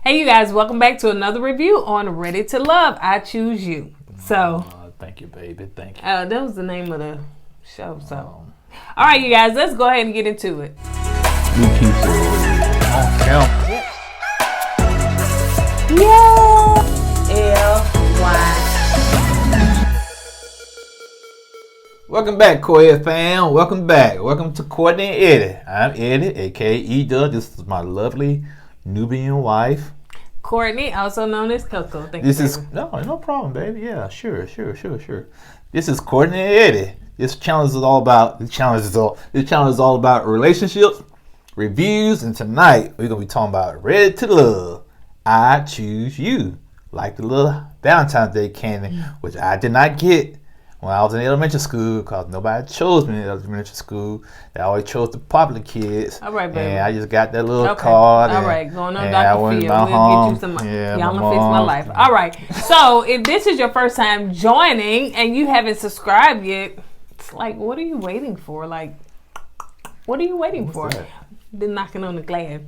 Hey, you guys, welcome back to another review on Ready to Love. I Choose You. So, thank you, baby. Thank you. That was the name of the show. So, all right, you guys, let's go ahead and get into it. Welcome back, KOED fam. Welcome back. Welcome to Kourtney and Eddie. I'm Eddie, aka KOED. This is my lovely Nubian wife, Kourtney, also known as Coco. Thank this you, is no problem, baby. Yeah, sure. This is Kourtney and Eddie. This channel is all about relationships, reviews, and tonight we're gonna be talking about Ready to Love. I Choose You, like the little Valentine's Day candy, which I did not get when I was in elementary school because nobody chose me in elementary school. They always chose the popular kids. All right, baby. And I just got that little card. All right, going on Dr. Phil. We'll get you some. Y'all gonna fix my life. All right. So if this is your first time joining and you haven't subscribed yet, it's like, what are you waiting for? Like, what are you waiting for? That? They're knocking on the glass.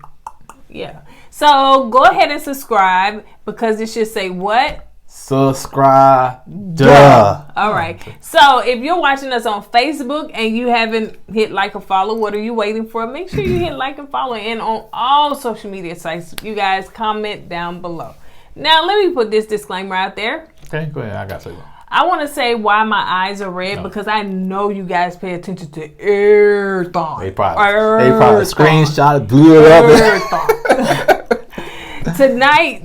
Yeah. So go ahead and subscribe because it should say what? Subscribe. Duh. All right. So if you're watching us on Facebook and you haven't hit like or follow, what are you waiting for? Make sure you hit like and follow. And on all social media sites, you guys comment down below. Now, let me put this disclaimer out there. Okay, go ahead. I got to say I want to say why my eyes are red because I know you guys pay attention to everything. They probably screenshot it, blew it up. Tonight,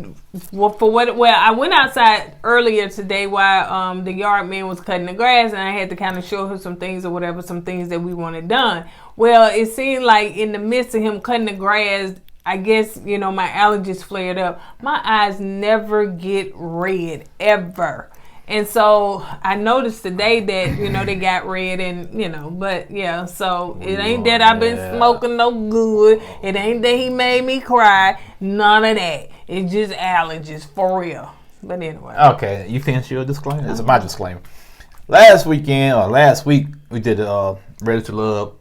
I went outside earlier today while the yard man was cutting the grass, and I had to kind of show him some things or whatever, some things that we wanted done. Well, it seemed like in the midst of him cutting the grass, I guess, my allergies flared up. My eyes never get red, ever. And so I noticed today that, they got red and, but yeah, so it ain't that I've been smoking no good. It ain't that he made me cry. None of that. It's just allergies for real. But anyway. Okay, you finished your disclaimer? This is my disclaimer. Last week, we did a Ready to Love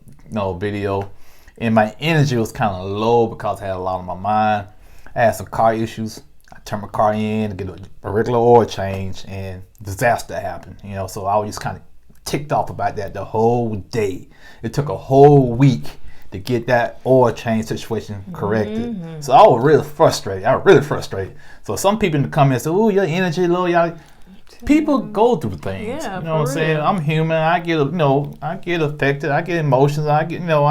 video. And my energy was kind of low because I had a lot on my mind. I had some car issues. I turned my car in to get a regular oil change, and disaster happened. So I was just kind of ticked off about that the whole day. It took a whole week to get that oil change situation corrected. Mm-hmm. So I was really frustrated. So some people in the comments say, "Oh, your energy low." Y'all, people go through things. Yeah, you know what I'm saying? I'm human. I get affected. I get emotions. I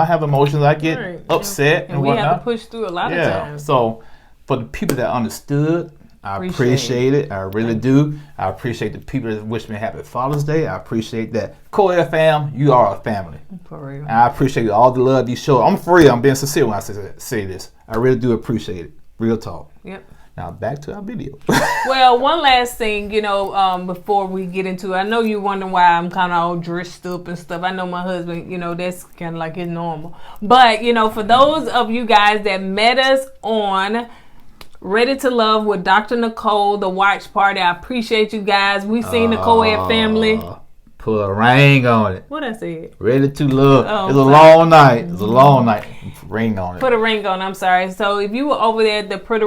have emotions. I get upset and we whatnot. have to push through a lot of times. So for the people that understood, I appreciate it. I really do. I appreciate the people that wish me happy Father's Day. I appreciate that. KOED fam, you are a family. For real. And I appreciate all the love you show. I'm for real. I'm being sincere when I say this. I really do appreciate it. Real talk. Yep. Now back to our video. Well, one last thing, before we get into it, I know you're wondering why I'm kind of all dressed up and stuff. I know my husband, that's kind of like his normal. But, for those of you guys that met us on Ready to Love with Dr. Nicole, the watch party, I appreciate you guys. We've seen the KOED family. Put a ring on it. What I said? Ready to Love. It's a long night. It's a long night. Ring on it. Put a ring on. I'm sorry. So if you were over there at the put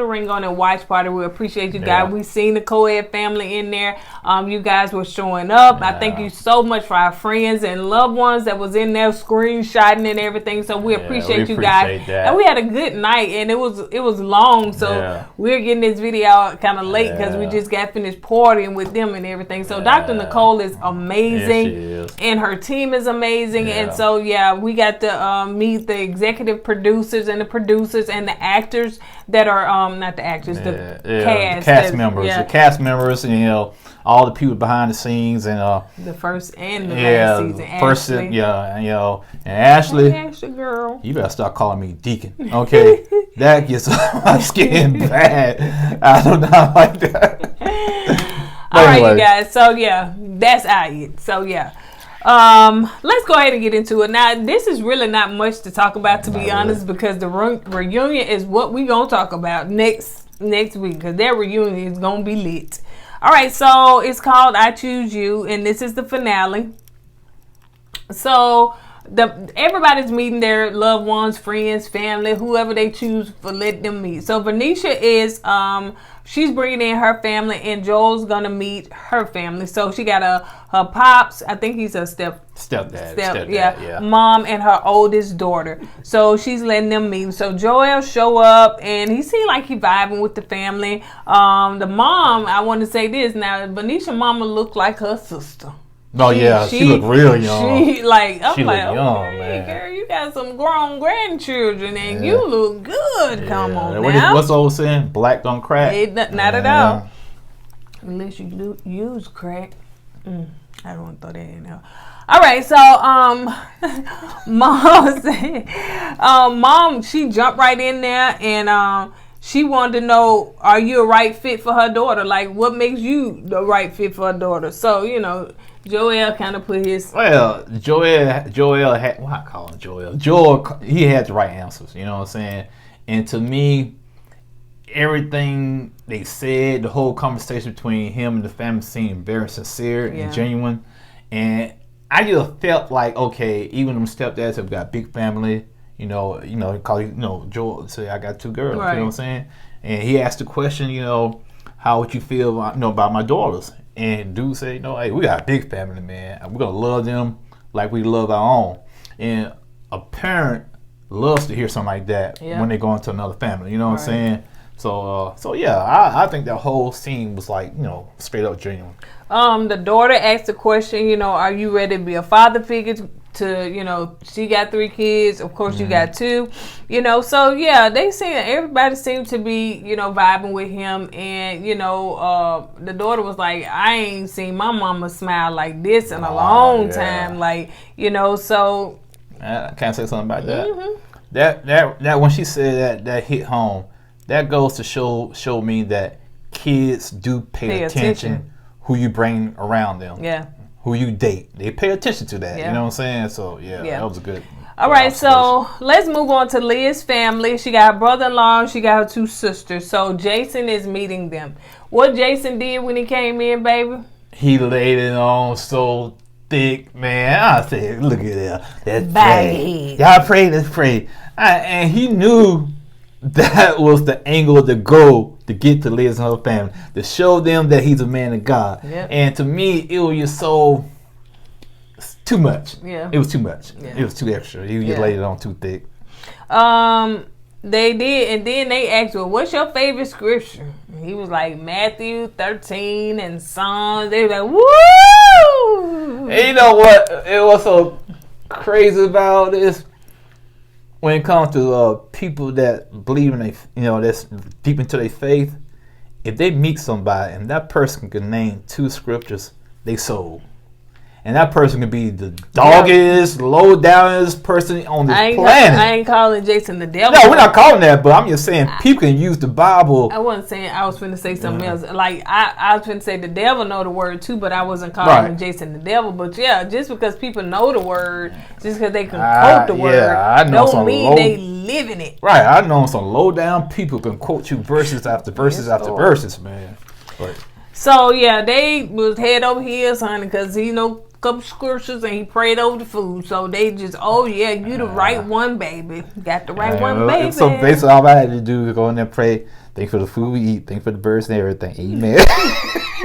a ring on and watch party, we appreciate you guys. We've seen the KOED family in there. You guys were showing up. I thank you so much for our friends and loved ones that was in there screenshotting and everything. So we appreciate you guys. That. And we had a good night, and it was long. So we're getting this video out kind of late because we just got finished partying with them and everything. So Dr. Nicole is amazing, and her team is amazing. And so we got to meet the executive producers and the producers and the actors that are not the actors, the cast members, the cast members, and all the people behind the scenes, and the first and the last season. And Ashley, girl, you better start calling me Deacon, okay? That gets on my skin bad. I do not like that. All right, you guys. So that's it. So let's go ahead and get into it. Now, this is really not much to talk about, to be honest, because the reunion is what we gonna talk about next week, because their reunion is gonna be lit. All right, so it's called I Choose You, and this is the finale. So everybody's meeting their loved ones, friends, family, whoever they choose for let them meet. So Vanesha is she's bringing in her family, and Joel's gonna meet her family. So she got her pops. I think he's a stepdad, yeah, mom, and her oldest daughter. So she's letting them meet. So Joelle show up, and he seemed like he vibing with the family. The mom, I want to say this now. Vanesha mama looked like her sister. Oh she looked real young. She like I'm she like, young, man. Girl, you got some grown grandchildren and you look good. Come on now. What's the old saying? Black don't crack. Not at all. Unless you do use crack. I don't want to throw that in there. All right, so mom said, mom, she jumped right in there and she wanted to know, are you a right fit for her daughter? Like, what makes you the right fit for her daughter? So, Joelle kind of put his... Well, Joelle had... Well, I call him Joelle. Joel, he had the right answers, you know what I'm saying? And to me, everything they said, the whole conversation between him and the family seemed very sincere and genuine. And I just felt like, okay, even them stepdads have got a big family, Joel say, I got 2 girls, right. You know what I'm saying? And he asked the question, how would you feel about my daughters? And dude say, hey, we got a big family, man. We're going to love them like we love our own. And a parent loves to hear something like that when they go into another family. You know what I'm saying? So I think that whole scene was like, straight up genuine. The daughter asked the question, are you ready to be a father figure to, she got 3 kids. Of course, you got 2, So, everybody seemed to be, vibing with him. And, the daughter was like, I ain't seen my mama smile like this in a long time. Like, so. Can I say something about that? That when she said that hit home, that goes to show me that kids do pay attention who you bring around them. Yeah. Who you date. They pay attention to that. You know what I'm saying? So, that was a good. All right, so let's move on to Leah's family. She got her brother-in-law. She got her 2 sisters. So Jason is meeting them. What Jason did when he came in, baby? He laid it on so thick, man. I said, look at that. That's pray. Y'all pray, let's pray. And he knew that was the angle to go to get to Liz and her family, to show them that he's a man of God. Yep. And to me, it was just so too much. Yeah, it was too much. Yeah. It was too extra. He just laid it on too thick. They did, and then they asked, well, what's your favorite scripture? He was like Matthew 13 and Psalms. They were like, woo! And you know what? It was so crazy about this. When it comes to people that believe in that's deep into their faith, if they meet somebody and that person can name 2 scriptures, they sold. And that person could be the doggest, low downest person on this planet. I ain't calling Jason the devil. No, we're not calling that, but I'm just saying people can use the Bible. I wasn't saying, I was finna say something else. Like, I was finna say the devil know the word too, but I wasn't calling Jason the devil. But just because people know the word, just because they can quote the word, don't mean they live in it. Right, I know some low down people can quote you verses after verses after verses, man. But. So, they was head over heels, honey, because couple scriptures and he prayed over the food. So they just, you the right one, baby. Got the right one, baby. So basically all I had to do was go in there and pray. Thank for the food we eat. Thank for the birds and everything. Amen.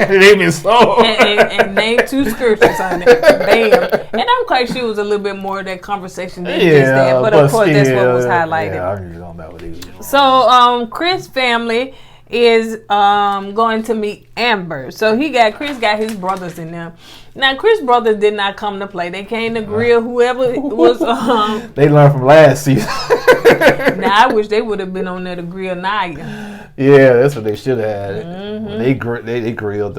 Amen. So. And name 2 scriptures on it. Bam. And I'm quite sure it was a little bit more of that conversation than just that. But of course, that's what was highlighted. Yeah, I'm just on that with you. So Chris' family is going to meet Amber. So Chris got his brothers in there. Now Chris' brothers did not come to play. They came to grill whoever was they learned from last season. Now I wish they would have been on there to grill Naya. Yeah, that's what they should have had. Mm-hmm. They grilled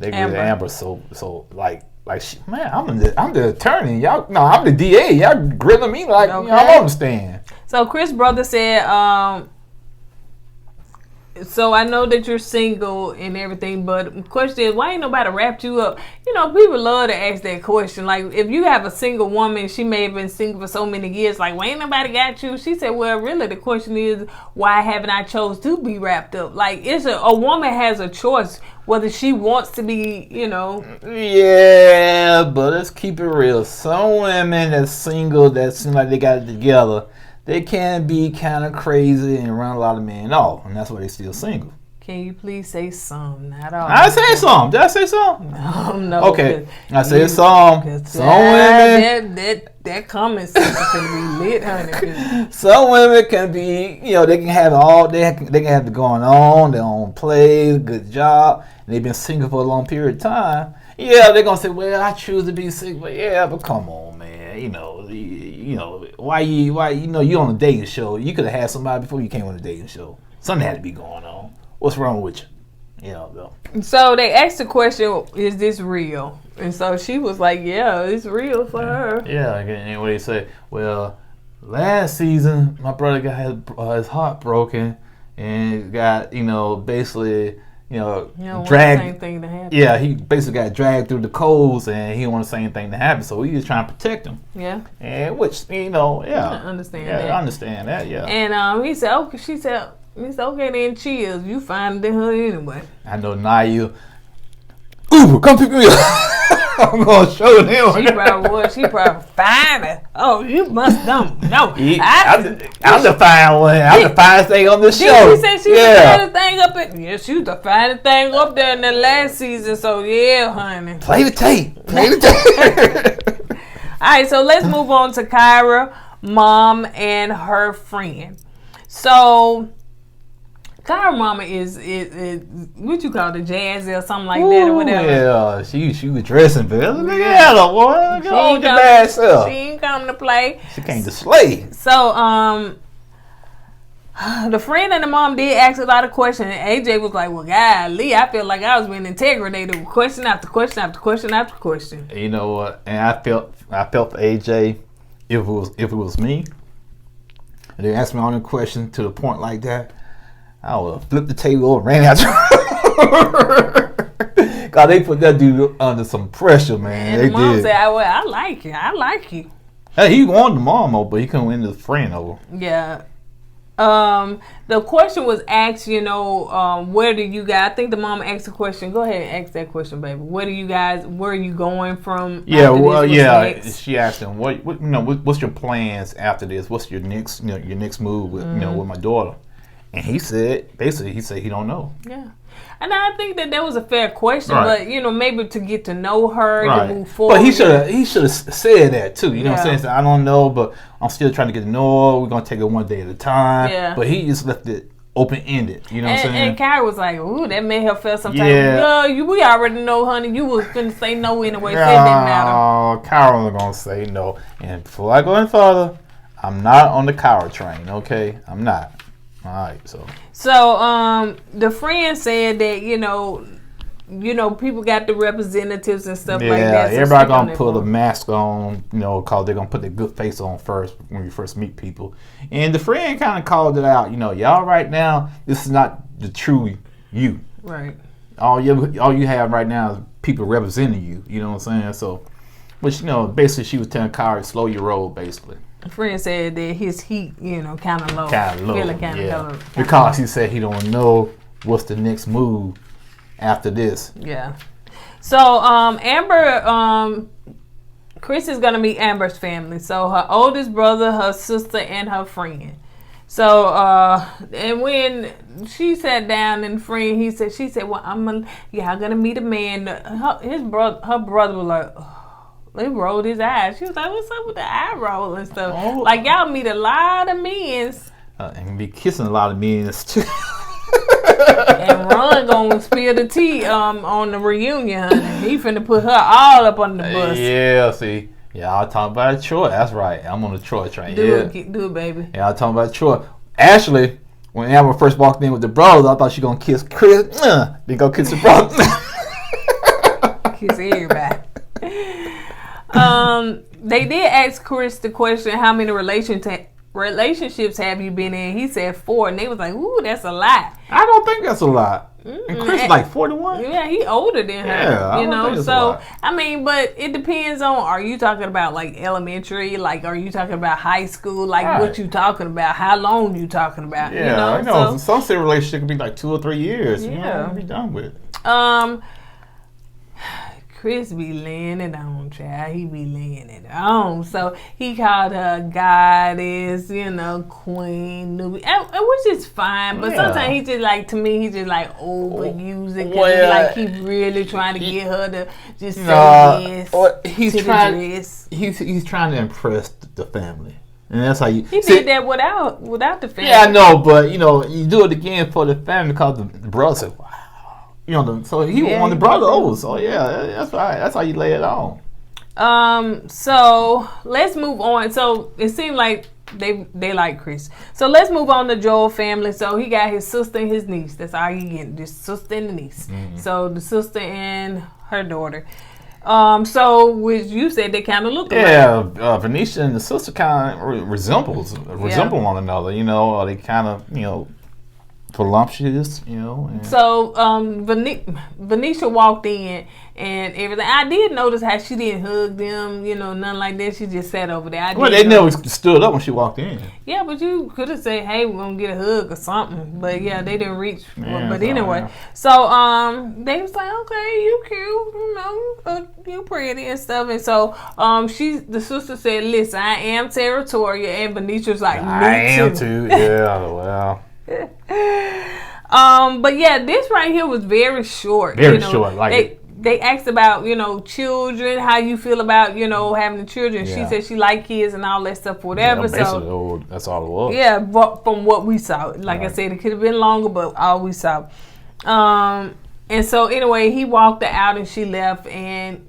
Amber so like man, I'm the attorney. Y'all I'm the DA. Y'all grilling me like I don't understand. So Chris' brother said So I know that you're single and everything, but the question is, why ain't nobody wrapped you up? You know, people love to ask that question. Like, if you have a single woman, she may have been single for so many years, like, why ain't nobody got you? She said, well, really, the question is, why haven't I chose to be wrapped up? Like, it's a woman has a choice whether she wants to be, you know. Yeah, but let's keep it real. Some women that's single that seem like they got it together, they can be kind of crazy and run a lot of men off, and that's why they still single. Can you please say some, not all? I say some. Did I say some? No. Okay, I said some. Some women. That comment section can be lit, honey. Some women can be, you know, they can have all, they can have it going on, their own plays, good job, and they've been single for a long period of time. Yeah, they're gonna say, well, I choose to be single, but come on, man. You know, why you know, you on a dating show. You could have had somebody before you came on a dating show. Something had to be going on. What's wrong with you? You know, though. So they asked the question, is this real? And so she was like, yeah, it's real for her. Yeah, and what do you say? Well, last season, my brother got his heart broken and got, you know, basically, you know, dragged. Same thing to happen. Yeah, he basically got dragged through the coals, and he didn't want the same thing to happen, so he was trying to protect him. Yeah. And which, you know, yeah. I understand that. that. I understand that, yeah. And he said, okay, she said, okay, then cheers. You finer than her anyway. I know Naya. Ooh, come pick me up. I'm gonna show them. She probably finer. Oh, you must know. I'm the fine one. I'm the finest thing on the show. She said she was the finest thing up in. Yeah, she was the finest thing up there in the last season. So yeah, honey. Play the tape. All right, so let's move on to Kyra, mom, and her friend. So Kyra mama is what you call it, jazzy or something like that or whatever. Yeah, she was dressing better. Look at her, boy. Go on your bad self. She ain't come to play. She came to slay. So the friend and the mom did ask a lot of questions. And AJ was like, well, golly, I feel like I was being interrogated with question after question after question after question. You know what? And I felt for AJ, if it was me, and they asked me all the questions to the point like that, I would have flipped the table over and ran out. God, they put that dude under some pressure, man. And the mom said, I like you. I like you. Hey, he wanted the mom over, but he couldn't win the friend over. Yeah. The question was asked, you know, where do you guys, I think the mom asked the question. Go ahead and ask that question, baby. Where are you going from? Yeah, well, yeah. Next? She asked him, what's your plans after this? What's your next move with, with my daughter? And he said he don't know. Yeah. And I think that was a fair question, right. But maybe to get to know her, right. To move forward. But he should have said that too. You know what I'm saying? So I don't know, but I'm still trying to get to know her. We're gonna take it one day at a time. Yeah. But he just left it open ended. You know what I'm saying? And Kyra was like, "Ooh, that made her feel some type. Yeah. We already know, honey. You was finna say no anyway. So it didn't matter." Oh, Kyra was gonna say no. And before I go any further, I'm not on the Kyra train. Okay, I'm not. All right, So the friend said that people got the representatives and stuff like that. So everybody gonna put a mask on, cause they're gonna put their good face on first when you first meet people. And the friend kind of called it out. Y'all right now, this is not the true you. Right. All you have right now is people representing you. You know what I'm saying? So, which basically she was telling Kyra, slow your roll, basically. A friend said that his heat, kind of low. Feeling kind of low. Because he said he don't know what's the next move after this. Yeah. So Amber, Chris is gonna meet Amber's family. So her oldest brother, her sister, and her friend. So and when she sat down and friend, she said, well, I'm gonna meet a man. Her brother was like. He rolled his eyes. She was like, what's up with the eye roll and stuff? Oh. Like, y'all meet a lot of men. And be kissing a lot of men, too. And Ron gonna spill the tea on the reunion, honey. He finna put her all up on the bus. Yeah, see. Yeah, I'll talk about Troy. That's right. I'm on the Troy train. Do it, baby. Yeah, I'll talk about Troy. Actually, when Amber first walked in with the brothers, I thought she gonna kiss Chris. Then go kiss the brother. Kiss everybody. They did ask Chris the question, how many relationships relationships have you been in? He said 4, and they was like, ooh, that's a lot. I don't think that's a lot. And Chris is like 41. Yeah, he older than her. Yeah, you know. Think it's a So lot. I mean, but it depends on. Are you talking about like elementary? Like, are you talking about high school? Like, Right. what you talking about? How long you talking about? Yeah, you know. So, some serious relationship can be like 2 or 3 years. Yeah. Be done with it. Chris be laying it on, child. He be laying it on. So he called her goddess, you know, queen, newbie, which is fine. But sometimes he just like, to me, he just like overusing. Well, like he really trying to get her to just say yes. He's trying to impress the family. And that's how you. He did that without the family. Yeah, I know, but you know, you do it again for the family because the brother said, "Wow." You know, so he wanted the brother over. So yeah, that's right. That's how you lay it on. So let's move on. So it seemed like they like Chris. So let's move on to Joel family. So he got his sister and his niece. That's all you get. Just sister and the niece. Mm-hmm. So the sister and her daughter. So which you said they kind of look alike. Yeah, Vanesha and the sister kind of resemble one another. You know, they kind of voluptuous, you know. And so Vanesha walked in and everything. I did notice how she didn't hug them, you know, nothing like that. She just sat over there. They never stood up when she walked in. Yeah, but you could have said, "Hey, we're gonna get a hug" or something. But yeah, they didn't reach. Yeah, but anyway, so they was like, "Okay, you cute, you know, you pretty and stuff." And so the sister said, "Listen, I am territorial," and Vanesha's like, "I am too." Yeah, well. But yeah, this right here was very short. Very short. Like they asked about, you know, children, how you feel about, you know, having the children. Yeah. She said she liked kids and all that stuff, whatever. Yeah, basically, that's all it was. Yeah, but from what we saw, like I said, it could have been longer, but all we saw. And so anyway, he walked her out and she left and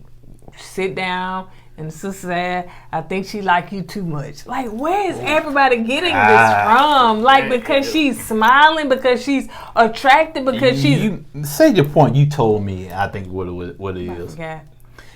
sit down. And the sister said, "I think she like you too much." Like, where is everybody getting this from? Like, because she's smiling, because she's attractive, because she's... Say your point. You told me, I think, what it is. Okay.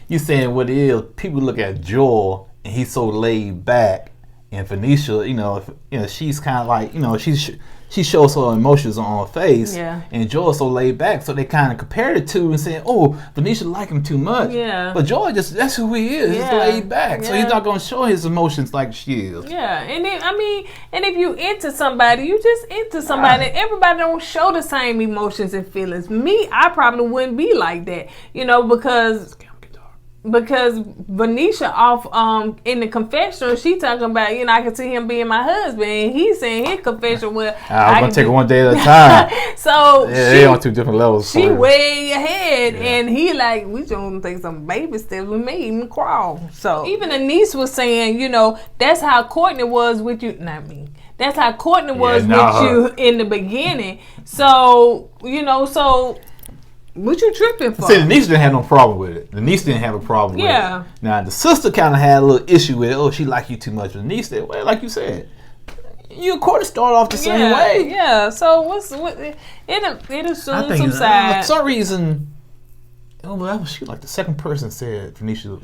You saying what it is, people look at Joel, and he's so laid back, and Vanesha, you know, she's kind of like, you know, she shows her emotions on her face, and Joel's so laid back, so they kind of compared the two and said, "Oh, Vanesha like him too much." Yeah. But Joel that's who he is. He's laid back, so he's not gonna show his emotions like she is. Yeah, and then, I mean, and if you into somebody, you just into somebody. Everybody don't show the same emotions and feelings. Me, I probably wouldn't be like that, you know, because Vanesha off in the confessional, she talking about, you know, I can see him being my husband, and he's saying his confession, well, I'm gonna take it one day at a time. So they on 2 different levels. She way ahead, and he like, we gonna take some baby steps with me, even crawl. So even the niece was saying, you know, that's how Courtney was with you, not me. That's how Courtney was with you in the beginning. So you know, what you tripping for? See, the niece didn't have no problem with it. The niece didn't have a problem with it. Now, the sister kind of had a little issue with it. "Oh, she like you too much." The niece said, "Well, like you said, you of course start off the same way." Yeah, so it'll soon subside. For some reason, she like the second person said Vanesha.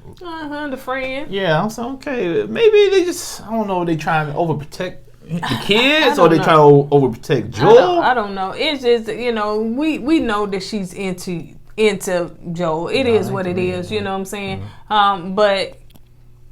The friend. Yeah, I'm saying, okay, maybe they just, I don't know, they trying to overprotect the kids, or they try to overprotect Joel? I don't know. It's just, you know, we know that she's into Joel. It is what it is. You know what I'm saying? Mm-hmm. But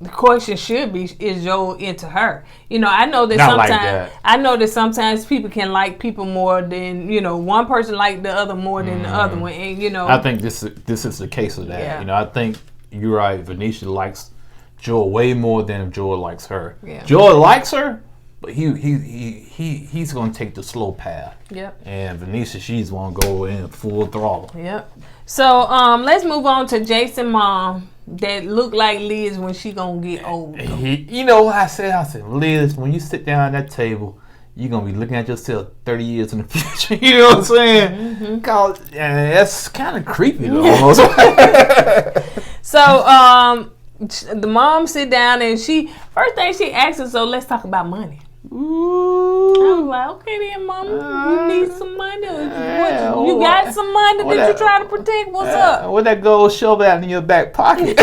the question should be: is Joel into her? You know, I know that sometimes people can like people more than, you know, one person like the other more than the other one, and you know. I think this is the case of that. Yeah. You know, I think you're right. Vanesha likes Joel way more than Joel likes her. Yeah. Joel likes her. But he's gonna take the slow path. Yep. And Vanesha, she's gonna go in full throttle. Yep. So let's move on to Jason's mom that looked like Liz when she gonna get old. You know what I said? Liz, when you sit down at that table, you're gonna be looking at yourself 30 years in the future. You know what I'm saying? Mm-hmm. Cause that's kind of creepy though. Almost. So the mom sit down and first thing she asks us, so let's talk about money. Ooh. I was like, okay then, mama, you need some money? You got some money that you try to protect? What's up? What that gold shove out in your back pocket?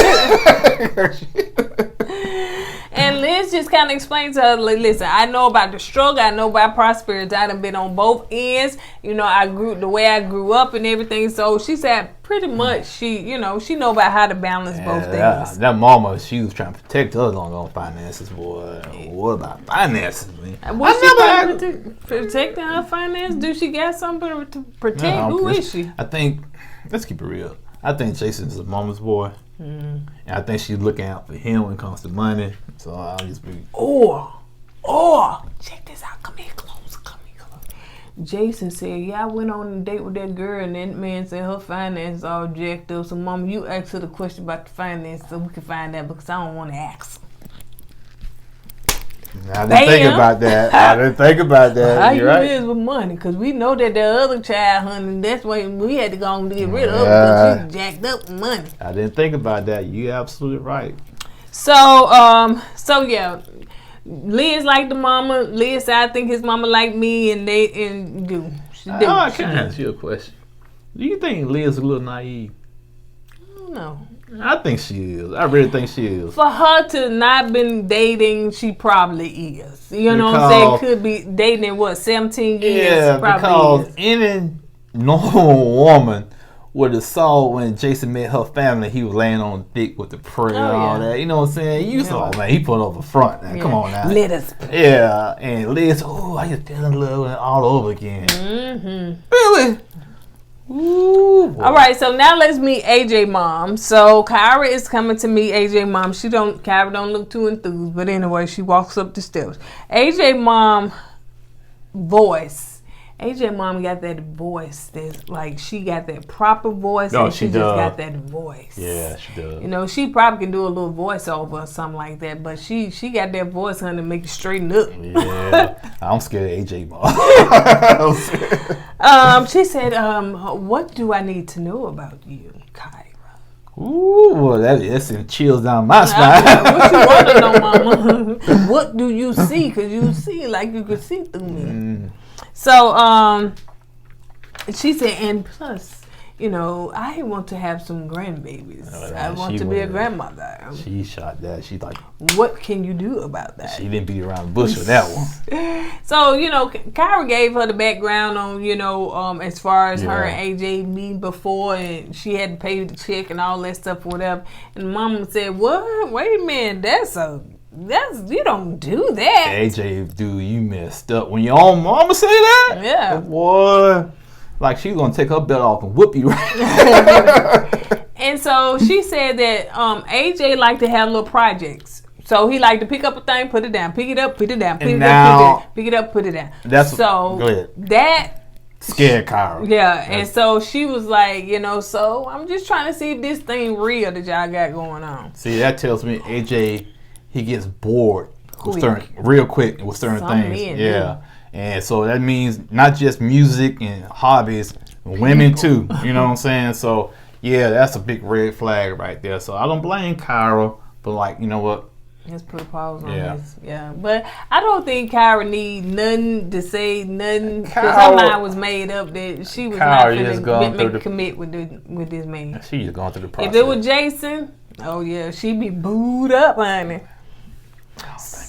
And Liz Liz just kind of explained to her, like, listen, I know about the struggle, I know about prosperity. I done been on both ends. You know, the way I grew up and everything. So she said pretty much she know about how to balance both things. That mama, she was trying to protect us on finances, boy. What about finances, man? Was she protecting her finances? Do she got something to protect? Who is she? I think, let's keep it real. I think Jason's a mama's boy. And I think she's looking out for him when it comes to money. So I'll just be. Or, check this out. Come here, close. Jason said, yeah, I went on a date with that girl, and that man said her finances all jacked up. So, Mama, you ask her the question about the finances so we can find out, because I don't want to ask. I didn't think about that. How you is with money? Because we know that the other child, honey, that's why we had to go and get rid of her because she jacked up with money. I didn't think about that. You're absolutely right. So yeah, Liz liked the mama. Liz said, I think his mama liked me, and they do. She do. I can ask you a question. Do you think Liz is a little naive? I don't know. I think she is. I really think she is. For her to not been dating, she probably is. You know what I'm saying? Could be dating 17 years. Yeah, probably because any normal woman would have saw when Jason met her family, he was laying on dick with the prayer and all that. You know what I'm saying? You saw, man, he put over front. Now. Come on now. Let us pray. Yeah, and Liz, I just fell in love with it all over again. Really? Ooh, all right, so now let's meet AJ mom. So Kyra is coming to meet AJ mom. Kyra don't look too enthused, but anyway, she walks up the steps. AJ mom voice. AJ mom got that voice that's like, she got that proper voice, and she just got that voice. Yeah, she does. You know, she probably can do a little voiceover or something like that, but she got that voice, honey, to make you straighten up. Yeah, I'm scared of AJ mom. She said, what do I need to know about you, Kyra? Ooh, well, that's some chills down my spine. What you want to know, mama? What do you see? Because you see like you can see through me. So, she said, and plus, you know, I want to have some grandbabies. I want to be a grandmother. She shot that. She's like, what can you do about that? She didn't beat around the bush with that one. So, you know, Kyra gave her the background on, you know, as far as her and AJ meeting before, and she had to pay the check and all that stuff, whatever. And Mama said, what? Wait a minute, you don't do that. AJ, dude, you messed up. When your own mama say that? Yeah. Boy, like she's going to take her belt off and whoop you. And so she said that AJ liked to have little projects. So he liked to pick up a thing, put it down, pick it up, put it down, pick it up, put it down. Go ahead. That scared Kyra. Yeah, and so she was like, you know, so I'm just trying to see if this thing real that y'all got going on. See, that tells me AJ, he gets bored real quick with certain things. Yeah. And so that means not just music and hobbies, women too. You know what I'm saying? So, yeah, that's a big red flag right there. So I don't blame Kyra, but like, you know what? Let's put a pause on this. Yeah. But I don't think Kyra need nothing to say, nothing. Because her mind was made up that she was not going to commit with this man. She just going through the process. If it was Jason, oh yeah, she'd be booed up, honey. I don't think so.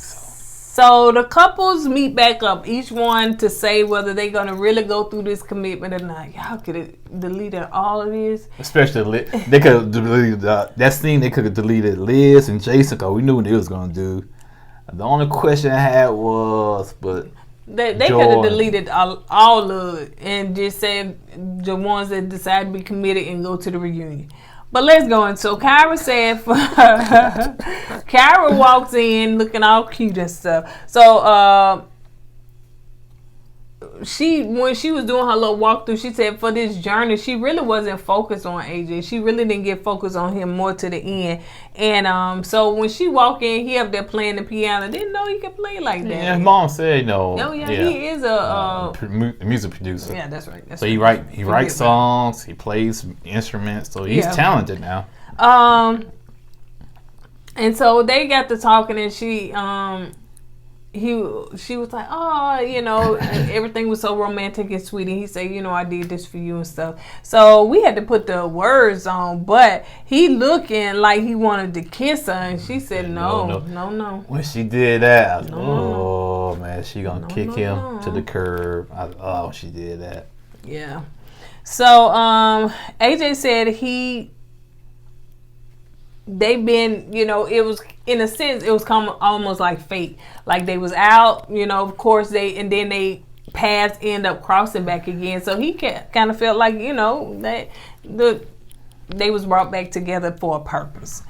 So the couples meet back up, each one to say whether they're going to really go through this commitment or not. Y'all could have deleted all of this. Especially, they could have deleted that scene. They could have deleted Liz and Jason because we knew what they was going to do. The only question I had was, but they could have deleted all of it and just said the ones that decide to be committed and go to the reunion. But let's go in. So Kyra said, Kyra walks in looking all cute and stuff. So when she was doing her little walkthrough, she said for this journey, she really wasn't focused on AJ. She really didn't get focused on him more to the end. And so when she walked in, he up there playing the piano. Didn't know he could play like that. Yeah, his mom said no. Oh yeah, he is a music producer. Yeah, that's right. So he writes songs, he plays instruments, so he's talented now. And so they got to talking, and she was like, oh, you know, everything was so romantic and sweet. And he said, you know, I did this for you and stuff. So we had to put the words on, but he looking like he wanted to kiss her, and she said, no. When she did that, I was oh man, she gonna kick him to the curb. Oh, she did that. Yeah. So AJ said they've been, you know, it was, in a sense, it was almost like fate. Like they was out, you know, of course then they paths end up crossing back again. So he kind of felt like, you know, that they was brought back together for a purpose.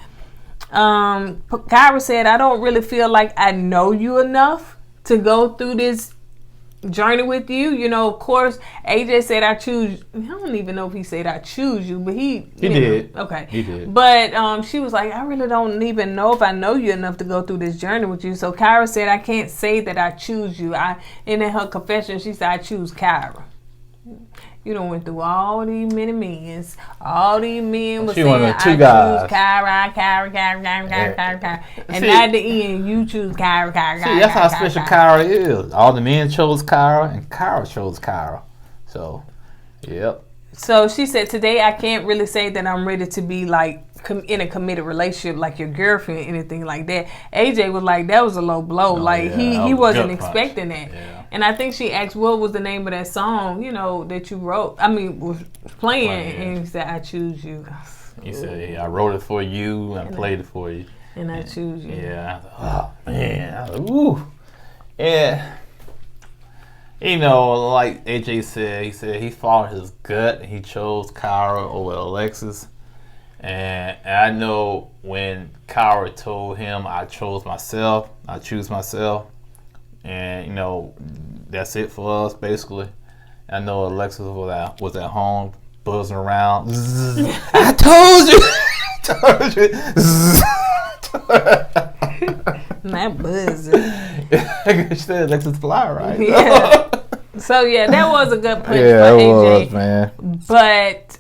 Kyra said, I don't really feel like I know you enough to go through this journey with you. You know, of course, AJ said I choose. I don't even know if he said I choose you, but he did. Okay, he did. But she was like, I really don't even know if I know you enough to go through this journey with you. So Kyra said, I can't say that I choose you. And in her confession, she said, I choose Kyra. You done went through all these many men. All these men was saying, I choose Kyra. And at the end, you choose Kyra. See, that's how special Kyra is. All the men chose Kyra, and Kyra chose Kyra. So, yep. So she said, today I can't really say that I'm ready to be like in a committed relationship like your girlfriend, anything like that. AJ was like, that was a low blow. He wasn't expecting that. Yeah. And I think she asked, what was the name of that song, you know, that you wrote? I mean, was playing. And he said, I choose you. He said, yeah, I wrote it for you and I played it for you. And I choose you. Yeah. Oh, man. I was like, ooh. Yeah. You know, like AJ said, he followed his gut. He chose Kyra over Alexis. And I know when Kyra told him, I choose myself. And, you know, that's it for us, basically. I know Alexis was at home, buzzing around. I told you. Not buzzing. She said Alexis fly, right? Yeah. So, yeah, that was a good punch for AJ. Was, man. But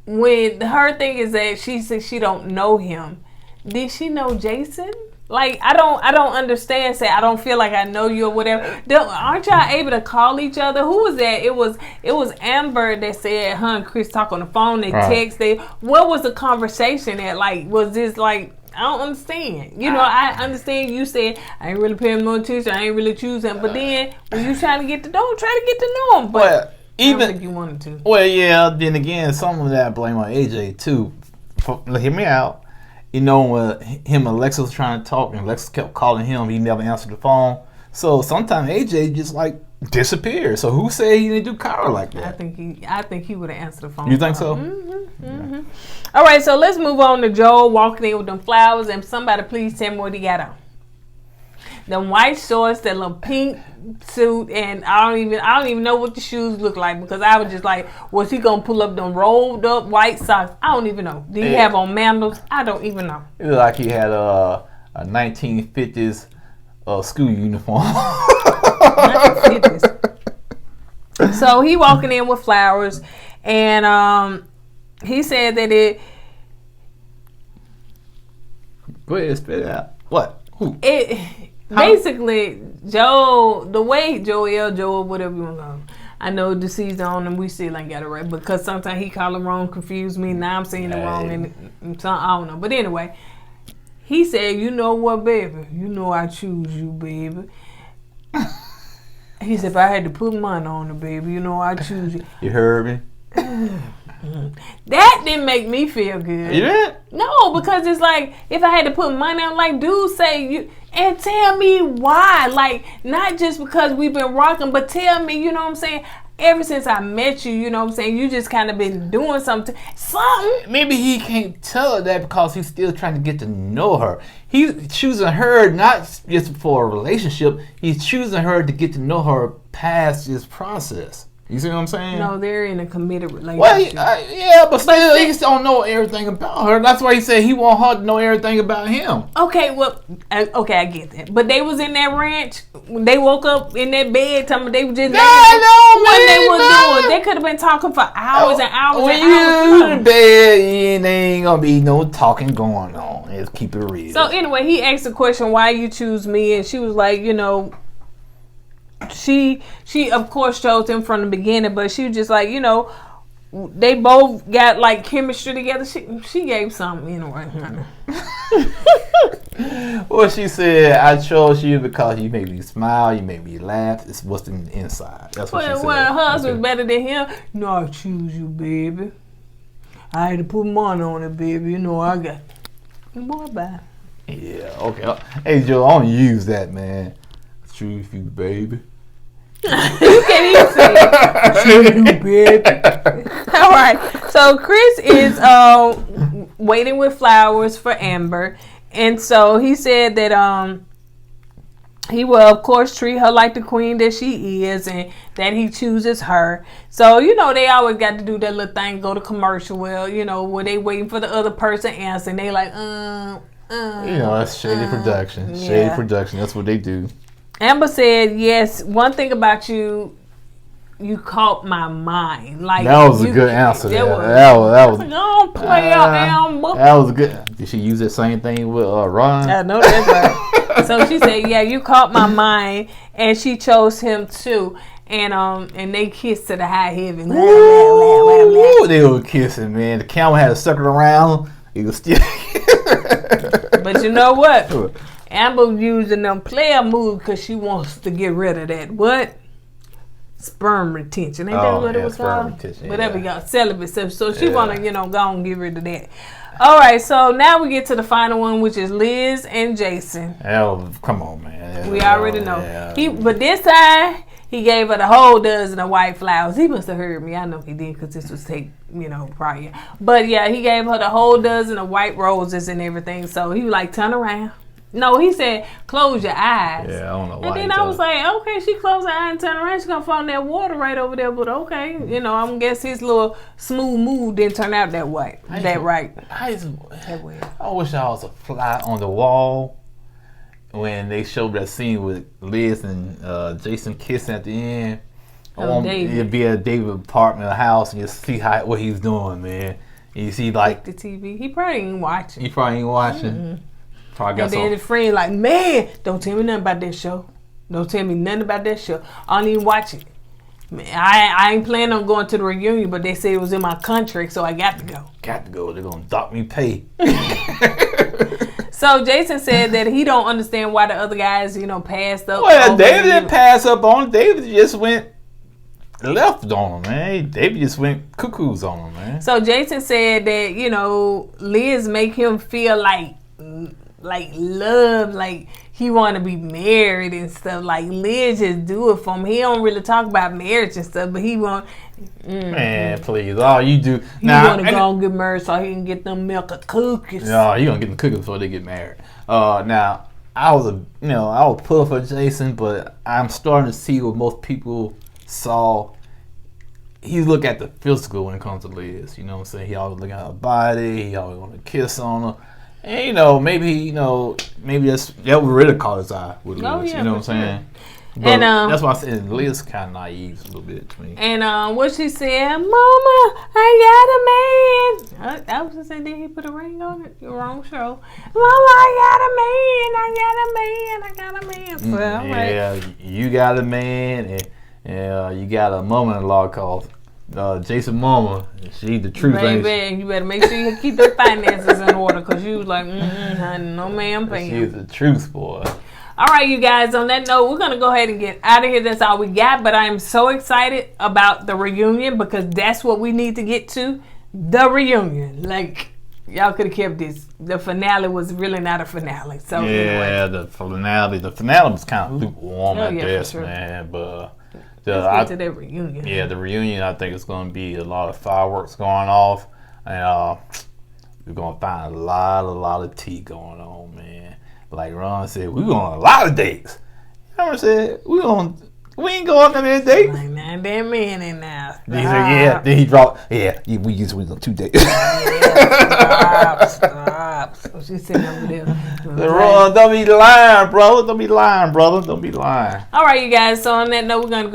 when her thing is that she said she don't know him, did she know Jason? Like, I don't understand. Say, I don't feel like I know you or whatever. Aren't y'all able to call each other? Who was that? It was Amber that said her and Chris talk on the phone. They text. What was the conversation at? Like, was this like, I don't understand. You know, I understand you said, I ain't really paying no attention. I ain't really choosing. But then, when you try to get to know him. But I don't think you wanted to. Well, yeah, then again, some of that I blame on AJ, too. Hear me out. You know, when him and Alexis was trying to talk, and Alexis kept calling him, he never answered the phone. So sometimes AJ just like disappeared. So who said he didn't do Kyra like that? I think he would have answered the phone. You think so? Mm-hmm, mm-hmm. All right, so let's move on to Joel walking in with them flowers, and somebody please tell me what he got on. Them white shorts, that little pink suit, and I don't even know what the shoes look like, because I was just like, was he gonna pull up them rolled up white socks? I don't even know. Did he have on mandals? I don't even know. It looked like he had a 1950s school uniform. 1950s. So he walking in with flowers, and he said that it. Go ahead, spit it out. What? Who? Basically, Joel, whatever you want to call him. I know the season on him, we still ain't got it right, because sometimes he call it wrong, confuse me. Now I'm saying it wrong, and so, I don't know. But anyway, he said, you know what, baby? You know I choose you, baby. He said, if I had to put mine on it, baby, you know I choose you. You heard me? That didn't make me feel good. You didn't? No, because it's like, if I had to put money on, like, dude say, you and tell me why. Like, not just because we've been rocking, but tell me, you know what I'm saying? Ever since I met you, you know what I'm saying? You just kind of been doing something. Maybe he can't tell her that because he's still trying to get to know her. He's choosing her not just for a relationship. He's choosing her to get to know her past this process. You see what I'm saying? No, they're in a committed relationship. Well, yeah, but still, he just don't know everything about her. That's why he said he want her to know everything about him. Okay, well, okay, I get that. But they was in that ranch. They woke up in that bed, telling me they were just what they was doing. They could have been talking for hours and hours when and hours. you in bed, there ain't gonna be no talking going on. Let's keep it real. So anyway, he asked the question, "Why you choose me?" And she was like, she of course chose him from the beginning, but she was just like, they both got like chemistry together. She gave something anyway. Well, she said, "I chose you because you make me smile, you make me laugh. It's what's in the inside." That's what she said. Well, her husband's better than him. I choose you, baby. I had to put money on it, baby. I got boy, bye. Yeah, okay. Hey, Joe, I don't use that, man. Choose you, baby. You can't even say it. Choose you, baby. All right. So Chris is waiting with flowers for Amber, and so he said that he will of course treat her like the queen that she is, and that he chooses her. So they always got to do that little thing, go to commercial. Well, where they waiting for the other person to answer, and they like that's shady production. Shady production. That's what they do. Amber said, "Yes, one thing about you caught my mind." Like that was a good answer. That was. Don't play out, Amber. That was good. Did she use that same thing with Ron? I know that's right. So she said, "Yeah, you caught my mind," and she chose him too. And they kissed to the high heaven. Ooh, they were kissing, man. The camera had to circle around. It was still. But you know what? Amber using them player moves because she wants to get rid of that sperm retention. Ain't that what it was called? Retention, whatever you got, celibate stuff. So she wanna go and get rid of that. All right, so now we get to the final one, which is Liz and Jason. Oh, come on, man. We already know. But this time he gave her the whole dozen of white flowers. He must have heard me. I know he did because this was taped, prior. But yeah, he gave her the whole dozen of white roses and everything. So he was like, turn around. No, he said, close your eyes. Yeah, I don't know why. And then I was like, okay, she closed her eye and turned around. She's going to fall in that water right over there. But okay, I'm guess his little smooth move didn't turn out that way. I wish I was a fly on the wall when they showed that scene with Liz and Jason kissing at the end. It'd be at David's apartment or house and you see what he's doing, man. And you see like the TV. He probably ain't watching. Mm-hmm. And then his friend like, man, don't tell me nothing about that show. Don't tell me nothing about that show. I don't even watch it. Man, I ain't planning on going to the reunion, but they said it was in my contract, so I got to go. They're going to dock me pay. So Jason said that he don't understand why the other guys, passed up. Well, David didn't pass up on it. David just went left on him, man. David just went cuckoos on him, man. So Jason said that, Liz make him feel like love, like he want to be married and stuff. Like Liz just do it for him. He don't really talk about marriage and stuff, but he want. Man, please, all you do he want to go and get married so he can get them milk and cookies. No, he gonna get them cookies before they get married. Now I was pulling for Jason, but I'm starting to see what most people saw. He look at the physical when it comes to Liz. You know what I'm saying? He always look at her body. He always want to kiss on her. And maybe that would really caught his eye with Liz. You know what I'm saying? But and that's why I said Liz kind of naive a little bit to me. And what she said, Mama, I got a man. I was just saying, did he put a ring on it? The wrong show. Mama, I got a man. Well, yeah, you got a man, and you got a mother-in-law called Jason Mama. She the truth. Baby, you better make sure you keep the finances in order, because you was like, honey, no man paying. She's the truth, boy. All right, you guys, on that note, we're going to go ahead and get out of here. That's all we got. But I am so excited about the reunion, because that's what we need to get to. The reunion. Like, y'all could have kept this. The finale was really not a finale. So yeah, anyway. The finale was kind of lukewarm at best, sure. Man. But let's get to that reunion. Yeah, the reunion, I think it's going to be a lot of fireworks going off. And we're going to find a lot of tea going on, man. Like Ron said, we're going on a lot of dates. You know what I said? We're going We ain't going on that date. Like, nah, that man in now. He said, yeah. Then he dropped, we used to on 2 dates. Stop. So she's sitting over there. Don't be lying, bro. Don't be lying, brother. Don't be lying. All right, you guys. So on that note, we're gonna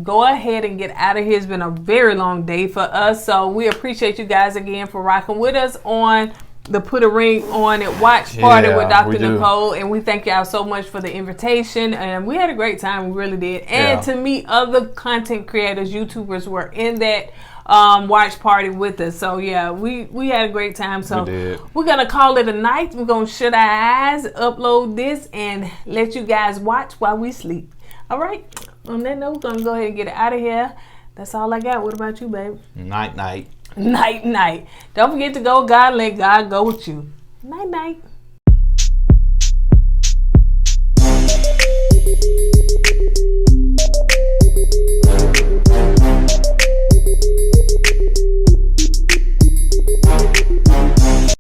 go ahead and get out of here. It's been a very long day for us, so we appreciate you guys again for rocking with us on the Put a Ring on It watch party with Dr. Nicole, and we thank y'all so much for the invitation, and we had a great time. We really did. And to meet other content creators, YouTubers were in that watch party with us. So yeah, we had a great time. So we're gonna call it a night. We're gonna shut our eyes, upload this, and let you guys watch while we sleep. All right, on that note, we're gonna go ahead and get it out of here. That's all I got. What about you, babe? Night. Don't forget to go with God. Let God go with you. Night.